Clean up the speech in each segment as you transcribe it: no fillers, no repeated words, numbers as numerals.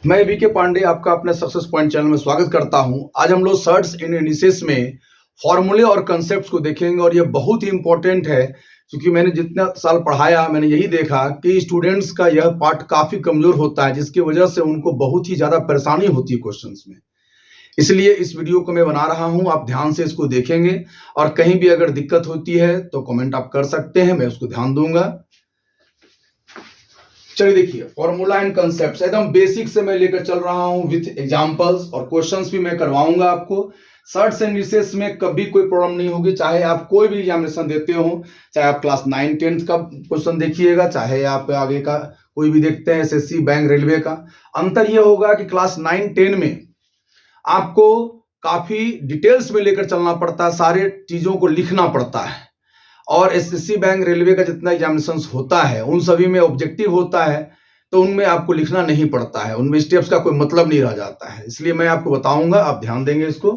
मैं बीके पांडे आपका अपने सक्सेस पॉइंट चैनल में स्वागत करता हूं। आज हम लोग सर्ट्स इन इंडिसेस में फॉर्मूले और कंसेप्ट्स को देखेंगे और ये बहुत ही इंपॉर्टेंट है क्योंकि मैंने जितना साल पढ़ाया मैंने यही देखा कि स्टूडेंट्स का यह पार्ट काफी कमजोर होता है, जिसकी वजह से उनको बहुत ही ज्यादा परेशानी होती है क्वेश्चंस में। इसलिए इस वीडियो को मैं बना रहा हूं, आप ध्यान से इसको देखेंगे और कहीं भी अगर दिक्कत होती है तो कमेंट आप कर सकते हैं, मैं उसको ध्यान दूंगा। चलिए देखिए, फॉर्मूला एंड कंसेप्ट्स एकदम बेसिक से मैं लेकर चल रहा हूं विथ एग्जांपल्स और क्वेश्चंस भी मैं करवाऊंगा आपको। सर्ट्स एंड इंडिसेस में कभी कोई प्रॉब्लम नहीं होगी, चाहे आप कोई भी एग्जामिनेशन देते हो, चाहे आप क्लास 9 10th का क्वेश्चन देखिएगा, चाहे आप आगे का कोई भी देखते हैं एसएससी बैंक रेलवे का। अंतर यह होगा कि क्लास 9 10 में आपको काफी डिटेल्स में लेकर चलना पड़ता है, सारे चीजों को लिखना पड़ता है। और एसएससी बैंक रेलवे का जितना एग्जामिनेशन होता है उन सभी में ऑब्जेक्टिव होता है, तो उनमें आपको लिखना नहीं पड़ता है, उनमें स्टेप्स का कोई मतलब नहीं रह जाता है। इसलिए मैं आपको बताऊंगा, आप ध्यान देंगे इसको।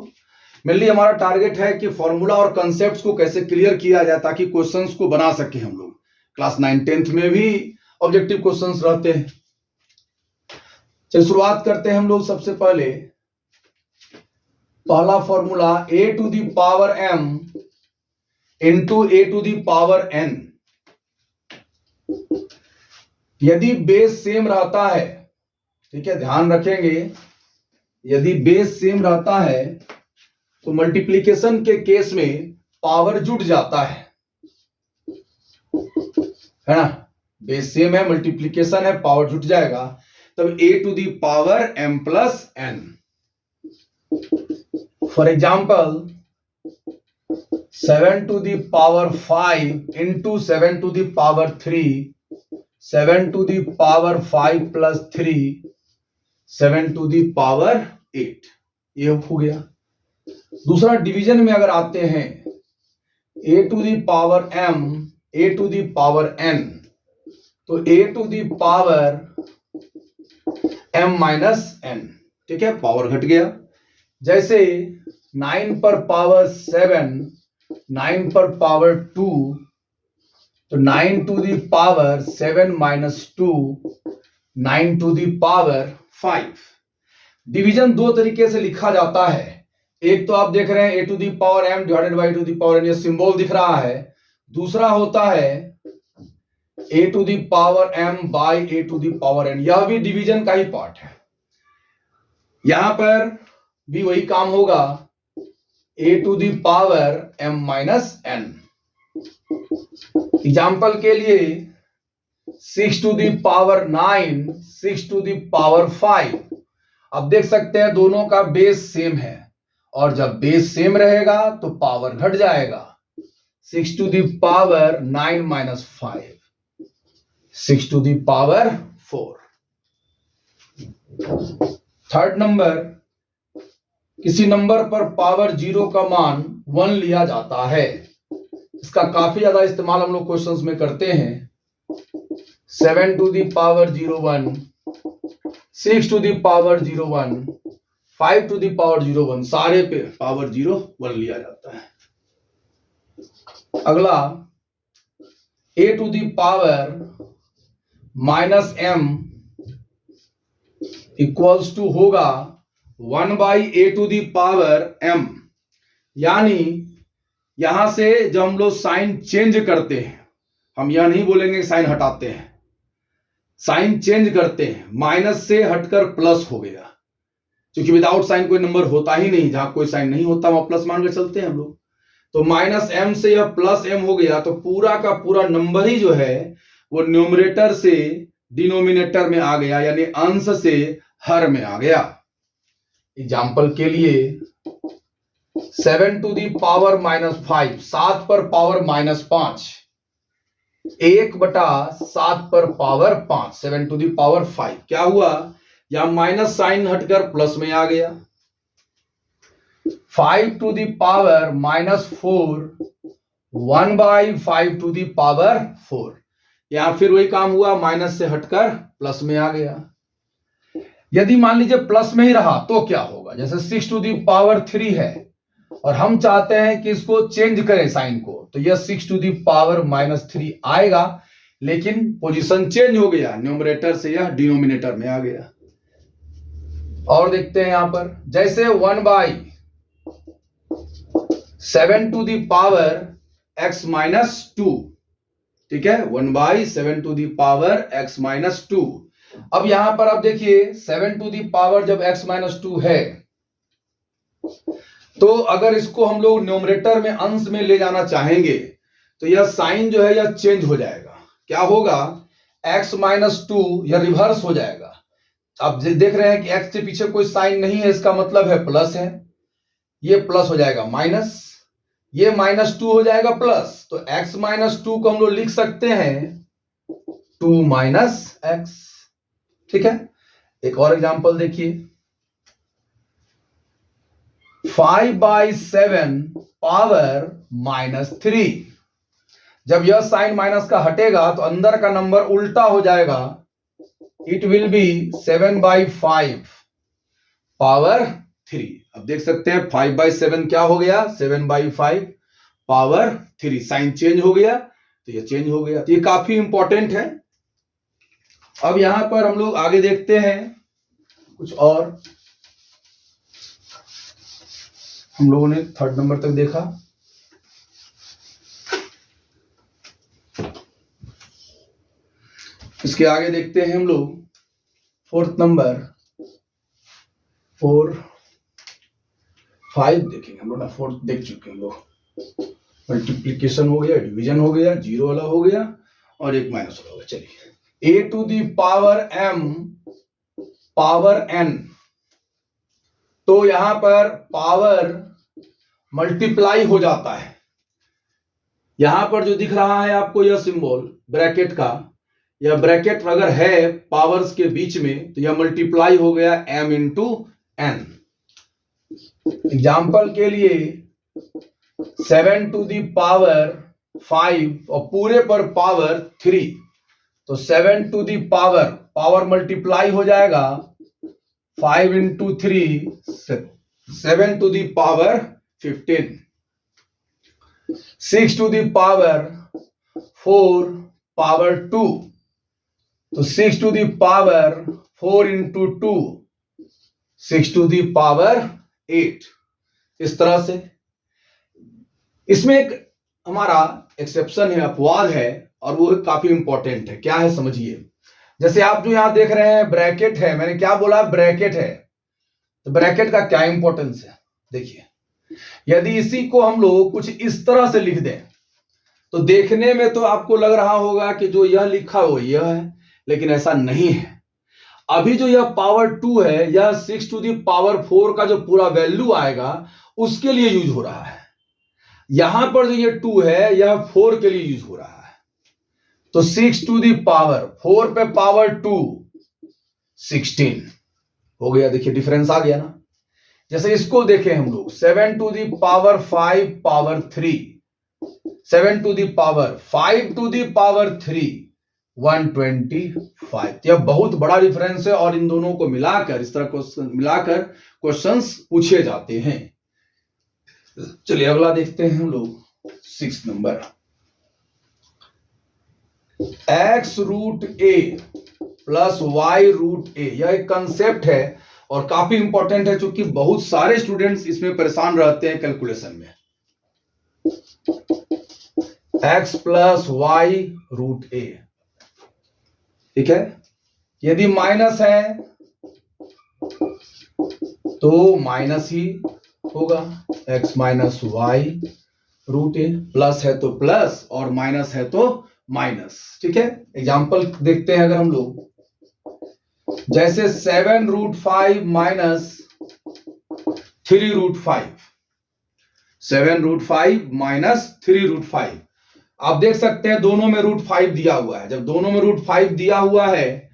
मेनली हमारा टारगेट है कि फॉर्मूला और कंसेप्ट्स को कैसे क्लियर किया जाए ताकि क्वेश्चंस को बना सके हम लोग। क्लास 9 10th में भी ऑब्जेक्टिव क्वेश्चंस रहते हैं। चलिए शुरुआत करते हैं हम लोग। सबसे पहले पहला formula a to the power m into a to the power n। यदि बेस सेम रहता है, ठीक है, ध्यान रखेंगे, यदि बेस सेम रहता है तो मल्टीप्लिकेशन के केस में पावर जुड़ जाता है ना। बेस सेम है, मल्टीप्लिकेशन है, पावर जुड़ जाएगा, तब a to the power m plus n। For example 7 to the power 5 into 7 to the power 3, 7 to the power 5 plus 3, 7 to the power 8। ये हो गया। दूसरा डिवीजन में अगर आते हैं a to the power m, a to the power n, तो a to the power m minus n, ठीक है, पावर घट गया। जैसे 9 पर पावर 7, 9 पर पावर 2, तो 9 to the power 7 minus 2, 9 to the power 5। Division दो तरीके से लिखा जाता है। एक तो आप देख रहे हैं a to the power m divided by a to the power n, ये सिंबल दिख रहा है। दूसरा होता है a to the power m by a to the power n, यह भी डिवीजन का ही पार्ट है। यहां पर भी वही काम होगा, a to the power m minus n। Example के लिए 6 to the power 9, 6 to the power 5। अब देख सकते हैं दोनों का बेस सेम है, और जब बेस सेम रहेगा तो पावर घट जाएगा। 6 to the power 9 minus 5, 6 to the power 4। Third number, किसी नंबर पर पावर 0 का मान 1 लिया जाता है। इसका काफी ज्यादा इस्तेमाल हम लोग क्वेश्चंस में करते हैं। 7 to the power 01, 6 to the power 01, 5 to the power 01, सारे पे पावर 1 लिया जाता है। अगला a to the power minus m equals to होगा 1 by a to the power m। यानी यहां से जब हम लोग साइन चेंज करते हैं, हम यह नहीं बोलेंगे साइन हटाते हैं, साइन चेंज करते हैं, माइनस से हटकर प्लस हो गया, क्योंकि विदाउट साइन कोई नंबर होता ही नहीं, जहां कोई साइन नहीं होता वहां प्लस मान के चलते हैं हम लोग। तो माइनस m से यह प्लस m हो गया, तो पूरा का पूरा नंबर ही जो है वो न्यूमरेटर से डिनोमिनेटर में आ गया, यानी अंश से हर में आ गया। एग्जाम्पल के लिए 7 to the power minus 5, 7 पर पावर माइनस 5, 1/7 पर पावर 5, 7 to the power 5। क्या हुआ, या माइनस साइन हटकर प्लस में आ गया। 5 to the power minus 4, 1 by 5 to the power 4। यहां फिर वही काम हुआ, माइनस से हटकर प्लस में आ गया। यदि मान लीजिए प्लस में ही रहा तो क्या होगा, जैसे 6 to the power 3 है और हम चाहते हैं कि इसको चेंज करें साइन को, तो यह 6 to the power minus 3 आएगा, लेकिन पोजीशन चेंज हो गया, न्यूमरेटर से यह डिनोमिनेटर में आ गया। और देखते हैं यहां पर, जैसे 1/7 टू दी पावर x माइनस 2, ठीक है, 1/7 टू दी पावर x माइनस 2। अब यहां पर आप देखिए 7 टू दी पावर जब x माइनस 2 है, तो अगर इसको हम लोग न्यूमरेटर में अंश में ले जाना चाहेंगे तो यह साइन जो है यह चेंज हो जाएगा। क्या होगा, x माइनस 2 यह रिवर्स हो जाएगा। आप देख रहे हैं कि x के पीछे कोई साइन नहीं है, इसका मतलब है प्लस है, ये प्लस हो जाएगा माइनस, ये माइनस 2 हो जाएगा प्लस। तो x माइनस 2 को हम लोग लिख सकते हैं 2 माइनस x, ठीक है। एक और एग्जांपल देखिए, 5/7 पावर माइनस 3। जब यह साइन माइनस का हटेगा तो अंदर का नंबर उल्टा हो जाएगा, इट विल बी 7/5 पावर 3। अब देख सकते हैं 5/7 क्या हो गया, 7/5 पावर 3। साइन चेंज हो गया तो ये चेंज हो गया, तो ये काफी इंपॉर्टेंट है। अब यहां पर हम लोग आगे देखते हैं कुछ और। हम लोगों ने 3rd नंबर तक देखा। इसके आगे देखते हैं हम लोग 4th नंबर, 4, 5 देखेंगे हम लोग ना। 4th देख चुके हैं हम लोग। मल्टीप्लीकेशन हो गया, डिवीजन हो गया, जीरो वाला हो गया और एक माइनस वाला हो गया। चलिए, a to the power m power n, तो यहां पर पावर मल्टीप्लाई हो जाता है। यहां पर जो दिख रहा है आपको यह सिंबल ब्रैकेट का, यह ब्रैकेट अगर है पावर्स के बीच में तो यह मल्टीप्लाई हो गया m इंटू n। एग्जाम्पल के लिए 7 टू दी पावर 5 और पूरे पर पावर 3, तो 7 टू दी पावर मल्टीप्लाई हो जाएगा 5 into 3, 7 to the power 15। 6 to the power 4 power 2, तो 6 to the power 4 into 2, 6 to the power 8। इस तरह से इसमें एक हमारा एक्सेप्शन है, अपवाद है, और वो काफी इंपॉर्टेंट है। क्या है समझिए, जैसे आप जो यहां देख रहे हैं ब्रैकेट है, मैंने क्या बोला, ब्रैकेट है, तो ब्रैकेट का क्या इंपॉर्टेंस है देखिए। यदि इसी को हम लोग कुछ इस तरह से लिख दें तो देखने में तो आपको लग रहा होगा कि जो यह लिखा हो यह है, लेकिन ऐसा नहीं है। अभी जो यह पावर 2 है, यह 6 टू दी पावर 4 का जो पूरा वैल्यू आएगा उसके लिए यूज हो रहा है। यहां पर जो ये 2 है यह 4 के लिए यूज हो रहा है। तो 6 टू दी पावर 4 पे पावर 2, 16 हो गया। देखिए डिफरेंस आ गया ना। जैसे इसको देखें हम लोग, 7 to the power 5 power 3, 7 to the power 5 to the power 3, 125। यह बहुत बड़ा डिफरेंस है और इन दोनों को मिलाकर, इस तरह क्वेश्चन मिलाकर क्वेश्चंस पूछे जाते हैं। चलिए अगला देखते हैं हम लोग 6 number, x root a plus y root a। यह एक कंसेप्ट है और काफी इंपॉर्टेंट है, क्योंकि बहुत सारे स्टूडेंट्स इसमें परेशान रहते हैं कैलकुलेशन में। x plus y root a, ठीक है। यदि माइनस है तो माइनस ही होगा, x minus y root a। Plus है तो प्लस और माइनस है तो माइनस, ठीक है। एग्जाम्पल देखते हैं अगर हम लोग, जैसे 7 root 5 minus 3 root 5, 7 root 5 minus 3 root 5। आप देख सकते हैं दोनों में रूट 5 दिया हुआ है। जब दोनों में रूट 5 दिया हुआ है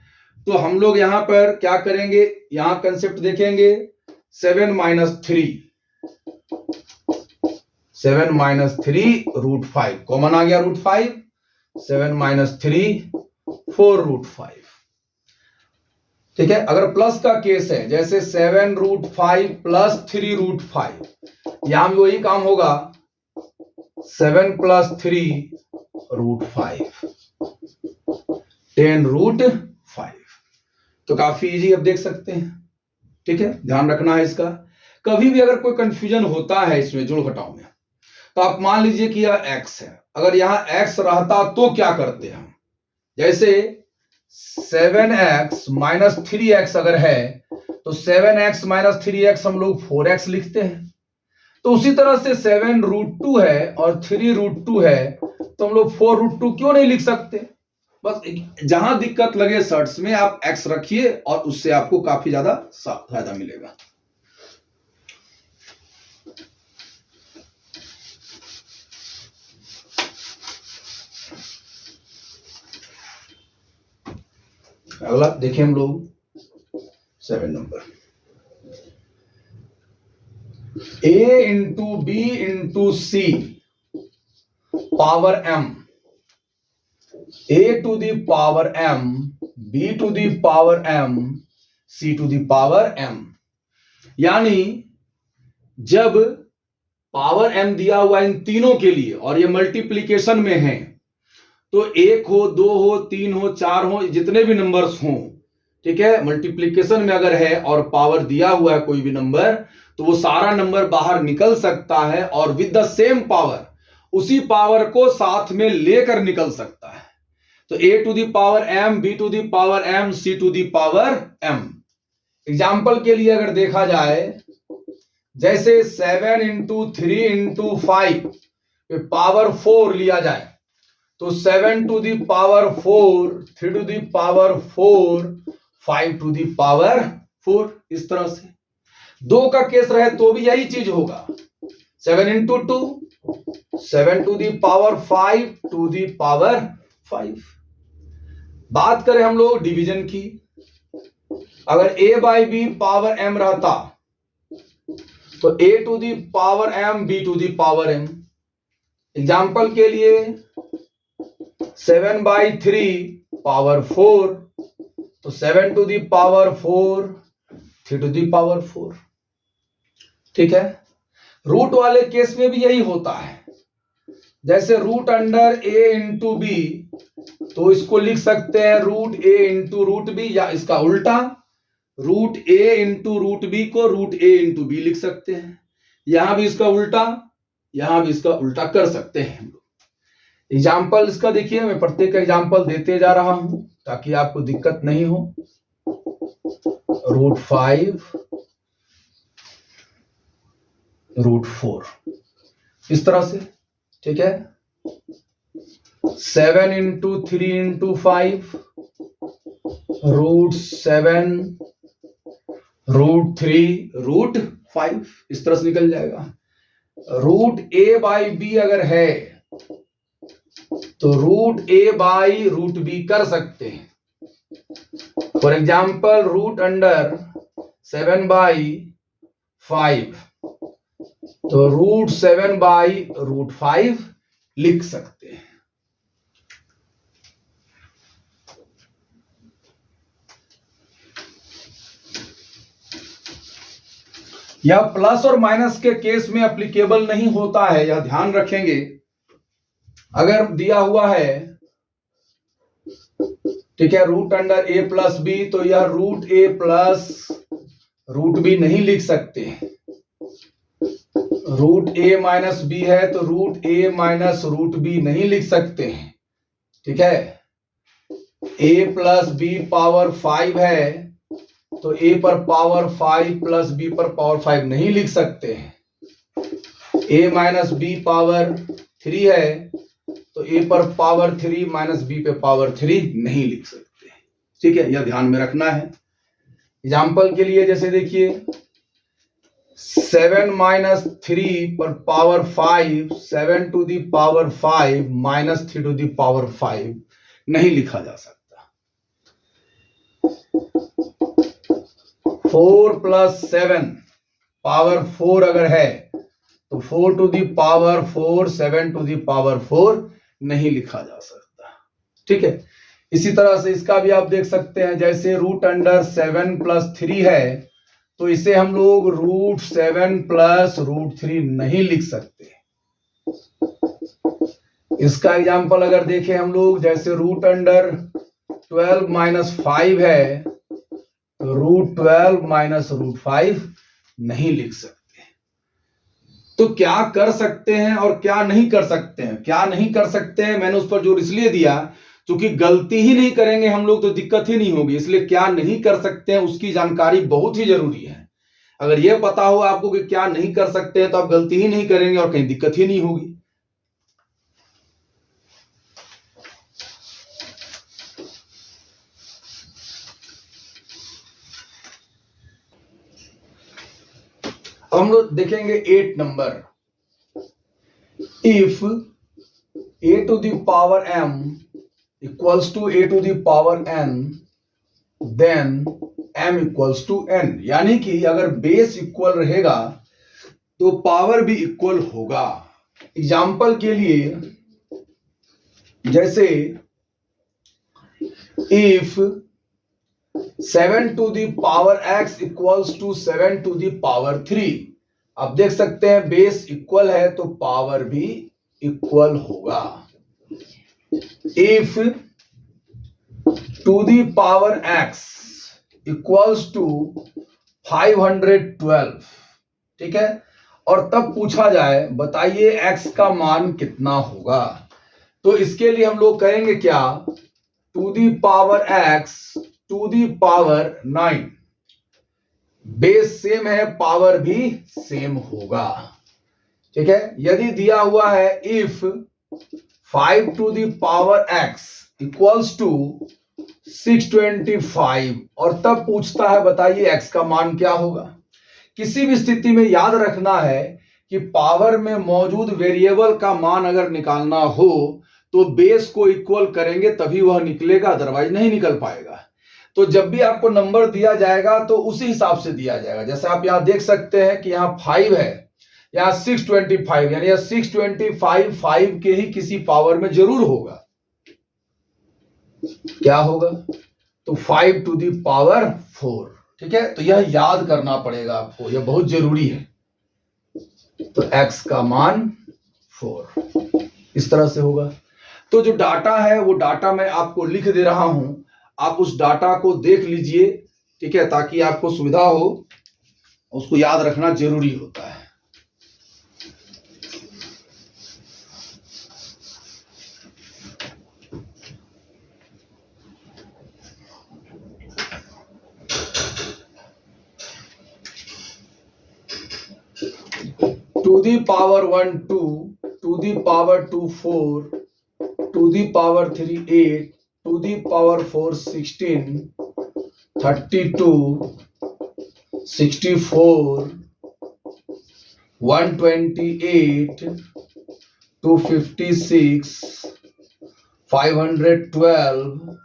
तो हम लोग यहां पर क्या करेंगे, यहां कंसेप्ट देखेंगे, 7 माइनस 3, 7 माइनस 3 रूट 5, कॉमन आ गया रूट 5, 7 माइनस 3 4 रूट 5, ठीक है। अगर प्लस का केस है, जैसे 7 रूट 5 प्लस 3 रूट 5, यहां भी वही काम होगा, 7 प्लस 3 रूट 5, 10 रूट 5। तो काफी इजी, अब देख सकते हैं ठीक है, ध्यान रखना है इसका। कभी भी अगर कोई कंफ्यूजन होता है इसमें जोड़ घटाव में, तो आप मान लीजिए कि यह x है, अगर यहां x रहता तो क्या करते हम, जैसे 7x माइनस 3x अगर है तो 7x माइनस 3x हम लोग 4x लिखते हैं। तो उसी तरह से 7√2 है और 3√2 है, तो हम लोग 4√2 क्यों नहीं लिख सकते। बस जहां दिक्कत लगे शर्ट्स में आप x रखिए और उससे आपको काफी ज्यादा फायदा मिलेगा। अगला देखिए हम लोग 7 number, a into b into c power m, a to the power m, b to the power m, c to the power m। यानी जब पावर m दिया हुआ इन तीनों के लिए और ये मल्टीप्लीकेशन में है, तो 1 हो 2 हो 3 हो 4 हो जितने भी नंबर्स हों, ठीक है, मल्टीप्लीकेशन में अगर है और पावर दिया हुआ है कोई भी नंबर, तो वो सारा नंबर बाहर निकल सकता है और विद द सेम पावर उसी पावर को साथ में लेकर निकल सकता है। तो a to the power m, b to the power m, c to the power m। Example के लिए अगर देखा जाए, जैसे 7 इंटू 3 इंटू 5 पावर 4 लिया जाए, तो 7 to the power 4, 3 to the power 4, 5 to the power 4, इस तरह से। 2 का केस रहे तो भी यही चीज होगा, 7 into 2, 7 to the power 5 to the power 5। बात करें हम लोग डिवीजन की, अगर a by b power m रहता तो a to the power m, b to the power m। Example के लिए 7/3 पावर 4, तो 7 to the power 4, 3 to the power 4, ठीक है। रूट वाले केस में भी यही होता है, जैसे root under a into b, तो इसको लिख सकते हैं root a into root b, या इसका उल्टा root a into root b को रूट a इंटू बी लिख सकते हैं। यहां भी इसका उल्टा, यहां भी इसका उल्टा कर सकते हैं हम लोग। एग्जाम्पल इसका देखिए, मैं प्रत्येक एग्जाम्पल देते जा रहा हूं ताकि आपको दिक्कत नहीं हो। √5, √4, इस तरह से, ठीक है। 7 इंटू 3 इंटू 5, √7, √3, √5, इस तरह से निकल जाएगा। रूट a बाई बी अगर है तो root a by root b कर सकते हैं। फॉर एग्जाम्पल रूट अंडर 7/5, तो √7/5 लिख सकते हैं। यह प्लस और माइनस के केस में एप्लीकेबल नहीं होता है, यह ध्यान रखेंगे। अगर दिया हुआ है, ठीक है, root under a plus b, तो यह root a plus root b नहीं लिख सकते। रूट a माइनस बी है तो root a minus root b नहीं लिख सकते हैं, ठीक है। a प्लस बी पावर 5 है तो a पर पावर 5 प्लस b पर पावर 5 नहीं लिख सकते हैं। a माइनस बी पावर 3 है तो a पर पावर 3 माइनस b पे पावर 3 नहीं लिख सकते, ठीक है, यह ध्यान में रखना है। एग्जाम्पल के लिए जैसे देखिए 7 माइनस 3 पर power 5, 7 to the power 5 minus 3 to the power 5 नहीं लिखा जा सकता। 4 प्लस 7 पावर 4 अगर है तो 4 to the power 4, 7 to the power 4 नहीं लिखा जा सकता, ठीक है। इसी तरह से इसका भी आप देख सकते हैं, जैसे रूट अंडर 7 प्लस 3 है तो इसे हम लोग √7 प्लस √3 नहीं लिख सकते। इसका एग्जाम्पल अगर देखें हम लोग, जैसे रूट अंडर 12 माइनस 5 है तो √12 माइनस √5 नहीं लिख सकते। तो क्या कर सकते हैं और क्या नहीं कर सकते हैं? क्या नहीं कर सकते हैं मैंने उस पर जोर इसलिए दिया क्योंकि गलती ही नहीं करेंगे हम लोग तो दिक्कत ही नहीं होगी, इसलिए क्या नहीं कर सकते हैं उसकी जानकारी बहुत ही जरूरी है। अगर यह पता हो आपको कि क्या नहीं कर सकते हैं तो आप गलती ही नहीं करेंगे और कहीं दिक्कत ही नहीं होगी। अब हम लोग देखेंगे 8 number. If a to the power m equals to a to the power n then m equals to n, यानी कि अगर बेस इक्वल रहेगा तो पावर भी इक्वल होगा। एग्जाम्पल के लिए जैसे if 7 to the power x equals to 7 to the power 3, अब देख सकते हैं बेस इक्वल है तो पावर भी इक्वल होगा। If two the power x equals to 512, ठीक है, और तब पूछा जाए बताइए x का मान कितना होगा, तो इसके लिए हम लोग करेंगे क्या, two the power x to the power 9, base same है पावर भी सेम होगा, ठीक है। यदि दिया हुआ है if 5 to the power x equals to 625 और तब पूछता है बताइए x का मान क्या होगा। किसी भी स्थिति में याद रखना है कि पावर में मौजूद वेरिएबल का मान अगर निकालना हो तो बेस को इक्वल करेंगे तभी वह निकलेगा, अदरवाइज नहीं निकल पाएगा। तो जब भी आपको नंबर दिया जाएगा तो उसी हिसाब से दिया जाएगा। जैसे आप यहां देख सकते हैं कि यहां 5 है, यहां 625, यानी 625 5 के ही किसी पावर में जरूर होगा। क्या होगा, तो 5 टू दी पावर 4, ठीक है। तो यह याद करना पड़ेगा आपको, यह बहुत जरूरी है। तो x का मान 4 इस तरह से होगा। तो जो डाटा है वो डाटा मैं आपको लिख दे रहा हूं, आप उस डाटा को देख लीजिए, ठीक है, ताकि आपको सुविधा हो। उसको याद रखना जरूरी होता है। Two the power 1 2, two the power 2 4, to the power 3 8, two the power 4 16, 32, 64, 128, 256, 512,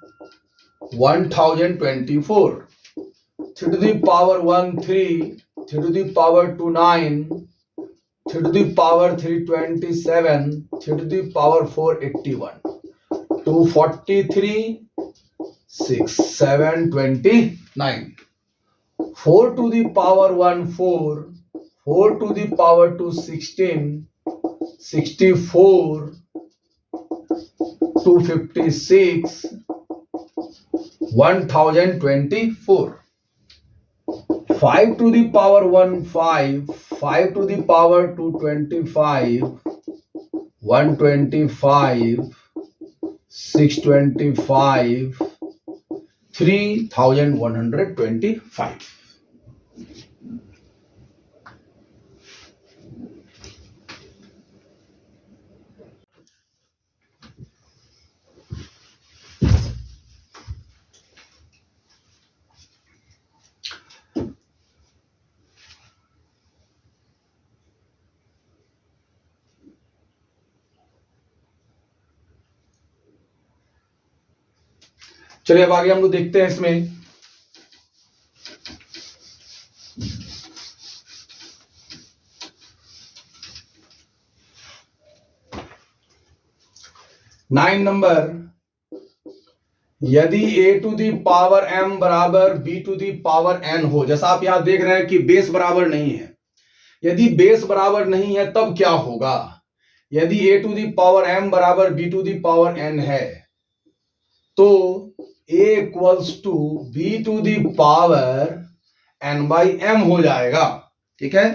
1024, 3 to the power 1 3, 3 to the power 2 9, 3 to the power 3 27, 3 to the power 4 81, 243, 6 7 29, 4 to the power 1 4, 4 to the power 2 16, 64, 256, 1024, 5 to the power 1 5, 5 to the power 2 25, 125, 625, 3125। चलिए अब आगे हम लोग देखते हैं इसमें। Nine number, यदि a to the power m बराबर b to the power n हो, जैसा आप यहां देख रहे हैं कि बेस बराबर नहीं है। यदि बेस बराबर नहीं है तब क्या होगा, यदि a to the power m बराबर b to the power n है तो a equals to b to the power n by m हो जाएगा। ठीक है,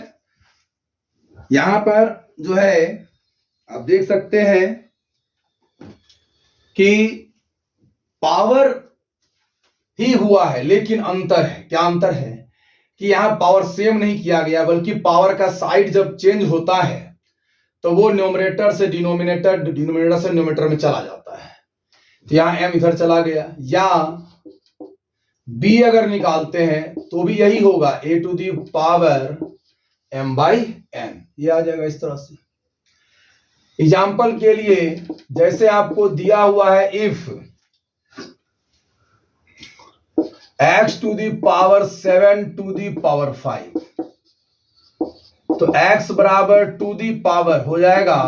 यहां पर जो है आप देख सकते हैं कि पावर ही हुआ है, लेकिन अंतर है। क्या अंतर है कि यहां पावर सेम नहीं किया गया, बल्कि पावर का साइड जब चेंज होता है तो वो न्यूमरेटर से डिनोमिनेटर, डिनोमिनेटर से न्यूमरेटर में चला जाता है। तो यहां m इधर चला गया, या b अगर निकालते हैं तो भी यही होगा, a to the power m by n, ये आ जाएगा इस तरह से। एग्जाम्पल के लिए जैसे आपको दिया हुआ है, if x to the power 7 to the power 5, तो x बराबर टू दी पावर हो जाएगा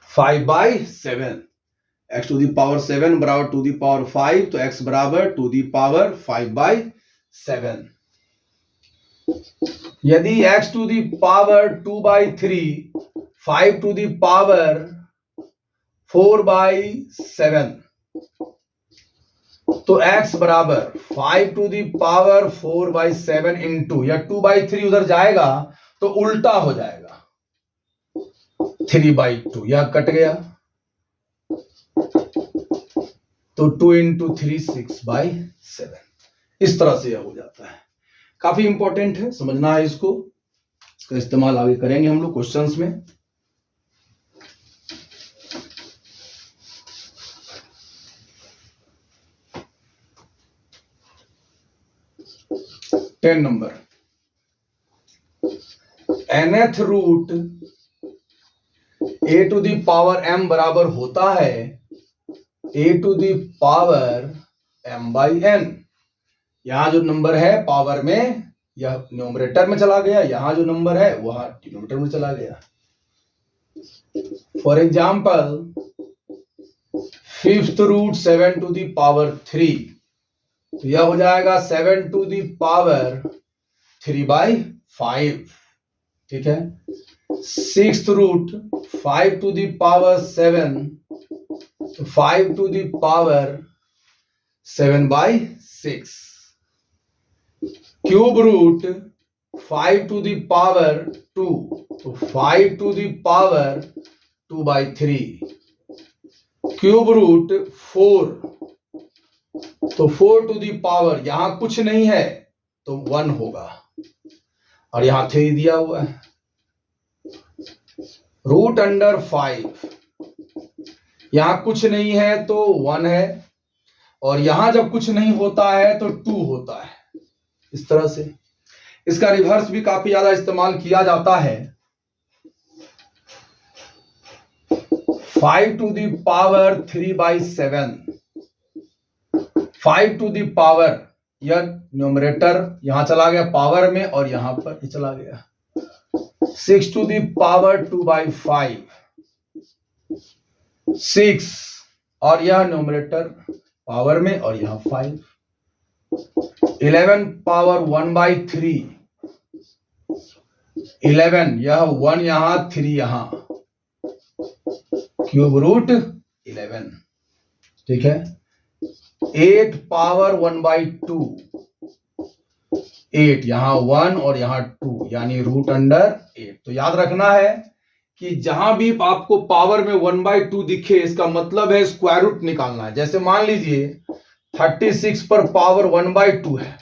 5 by 7। x to the power 7 बराबर टू दी पावर 5, तो x बराबर टू दी पावर 5 बाई 7। यदि x to the power 2 by 3, 5 to the power 4 by 7, तो x बराबर 5 to the power 4 by 7 into, या 2 by 3 उधर जाएगा तो उल्टा हो जाएगा 3 बाई 2, यह कट गया, तो 2 इंटू 3 6 बाई 7। इस तरह से यह हो जाता है। काफी इंपॉर्टेंट है, समझना है इसको, इसका इस्तेमाल आगे करेंगे हम लोग क्वेश्चंस में। Ten number, nth root a to the power m बराबर होता है a to the power m by n। यहां जो नंबर है पावर में, यह न्यूमरेटर में चला गया, यहां जो नंबर है वह डिनोमिनेटर में चला गया। For example, fifth root 7 to the power 3, तो यह हो जाएगा 7 टू दी पावर 3 बाई 5। ठीक है, sixth root 5 to the power 7, तो 5 to the power 7 by 6। Cube root 5 to the power 2, तो 5 to the power 2 by 3। Cube root 4, तो 4 to the power, यहां कुछ नहीं है तो 1 होगा, और यहां 3 दिया हुआ है। रूट अंडर 5, यहां कुछ नहीं है तो 1 है, और यहां जब कुछ नहीं होता है तो 2 होता है। इस तरह से इसका रिवर्स भी काफी ज्यादा इस्तेमाल किया जाता है। 5 to the power 3 by 7, 5 to the power, यह न्यूमरेटर यहां चला गया पावर में, और यहां पर ये चला गया। 6 टू दी पावर 2 बाई 5, 6, और यह न्यूमरेटर पावर में, और यहां 5। 11 पावर 1 बाई 3, 11, यह 1 यहां 3 यहां, क्यूब रूट 11। ठीक है, 8 पावर 1 बाई 2, 8, यहां 1 और यहां 2, यानी रूट अंडर 8। तो याद रखना है कि जहां भी आपको पावर में 1 बाई 2 दिखे, इसका मतलब है स्क्वायर रूट निकालना है। जैसे मान लीजिए 36 पर पावर 1 बाई 2 है,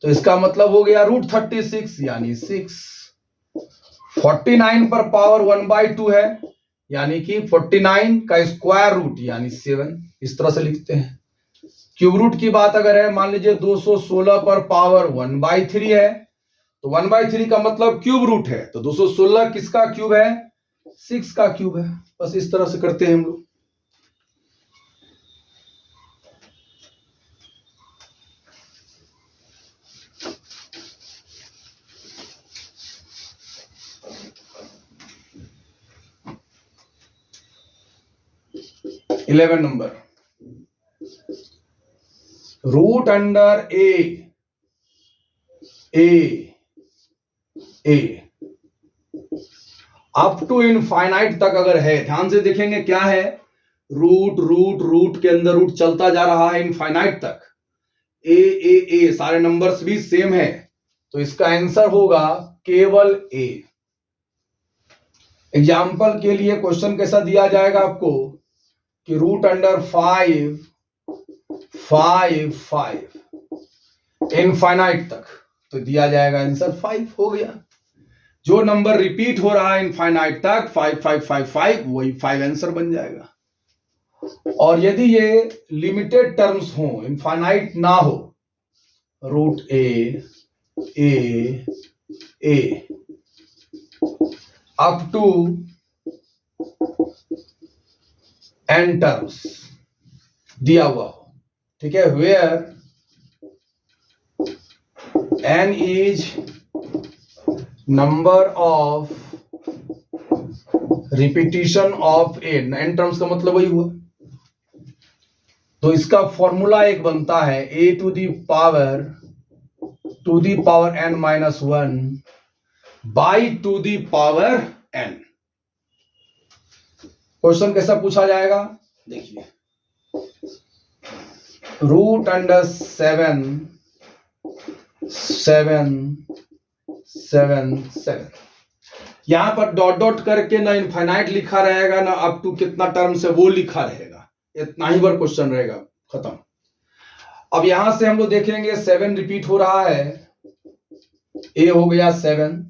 तो इसका मतलब हो गया रूट 36 यानी 6। 49 पर पावर 1 बाई 2 है, यानी कि 49 का स्क्वायर रूट यानी 7। इस तरह से लिखते हैं। क्यूब रूट की बात अगर है, मान लीजिए 216 पर पावर 1 बाई 3 है, तो 1 बाई 3 का मतलब क्यूब रूट है, तो 216 किसका क्यूब है? 6 का क्यूब है। बस इस तरह से करते हैं हम लोग। Eleven number, root under a up to infinite तक अगर है, ध्यान से देखेंगे क्या है, रूट रूट रूट के अंदर रूट चलता जा रहा है इनफाइनाइट तक, ए सारे नंबर्स भी सेम है, तो इसका आंसर होगा केवल ए। एग्जाम्पल के लिए क्वेश्चन कैसा दिया जाएगा आपको कि रूट अंडर 5 इनफाइनाइट तक, तो दिया जाएगा आंसर 5 हो गया। जो नंबर रिपीट हो रहा है इनफाइनाइट तक 5 5 5 5, वही 5 आंसर बन जाएगा। और यदि ये लिमिटेड टर्म्स हो, इनफाइनाइट ना हो, root a up to n terms दिया हुआ हो, ठीक है, where n is number of repetition of n terms का मतलब वही हुआ। तो इसका फॉर्मूला एक बनता है a to the power n minus 1 by two the power n। Question कैसा पूछा जाएगा देखिए, रूट अंडर 7 यहां पर डॉट डॉट करके ना इनफाइनाइट लिखा रहेगा, ना अप टू कितना टर्म से वो लिखा रहेगा, इतना ही बार क्वेश्चन रहेगा, खत्म। अब यहां से हम लोग देखेंगे 7 रिपीट हो रहा है, ए हो गया 7,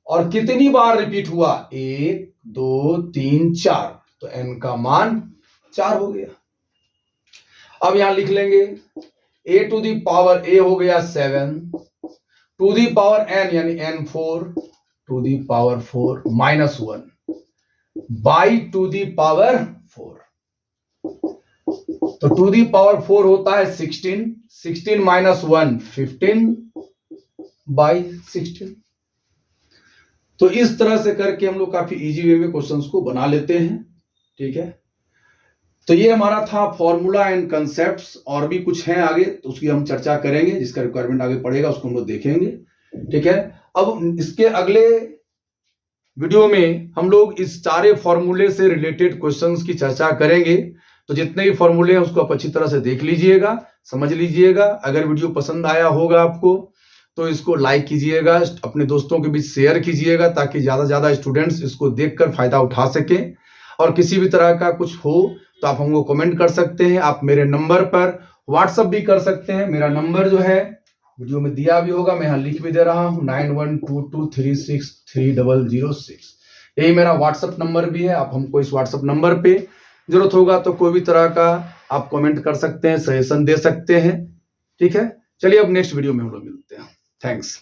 और कितनी बार रिपीट हुआ 1 2 3 4, तो n का मान 4 हो गया। अब यहां लिख लेंगे a to the power a हो गया 7 टू दी पावर n यानी n4 two the power 4 minus 1 by two the power 4, तो टू दी पावर 4 होता है 16 माइनस 1 15 बाई 16। तो इस तरह से करके हम लोग काफी इजी वे में क्वेश्चंस को बना लेते हैं, ठीक है। तो ये हमारा था फॉर्मूला एंड कंसेप्ट्स, और भी कुछ हैं आगे तो उसकी हम चर्चा करेंगे, जिसका रिक्वायरमेंट आगे पड़ेगा उसको हम लोग देखेंगे, ठीक है। अब इसके अगले वीडियो में हम लोग इस सारे फॉर्मूले से रिलेटेड क्वेश्चंस की चर्चा करेंगे। तो जितने भी फॉर्मूले हैं उसको आप अच्छी तरह से देख लीजिएगा, समझ लीजिएगा। अगर वीडियो पसंद आया होगा आपको तो इसको लाइक कीजिएगा, अपने दोस्तों के बीच शेयर कीजिएगा, ताकि ज्यादा से ज्यादा स्टूडेंट्स इसको देखकर फायदा उठा सकें। और किसी भी तरह का कुछ हो तो आप हमको कमेंट कर सकते हैं, आप मेरे नंबर पर व्हाट्सएप भी कर सकते हैं। मेरा नंबर जो है वीडियो में दिया भी होगा, मैं यहाँ लिख भी दे रहा हूँ 9122363006, यही मेरा व्हाट्सएप नंबर भी है। आप हमको इस व्हाट्सएप नंबर पे जरूरत होगा तो कोई भी तरह का आप कमेंट कर सकते हैं, सजेशन दे सकते हैं, ठीक है। चलिए अब नेक्स्ट वीडियो में हम लोग मिलते हैं। थैंक्स।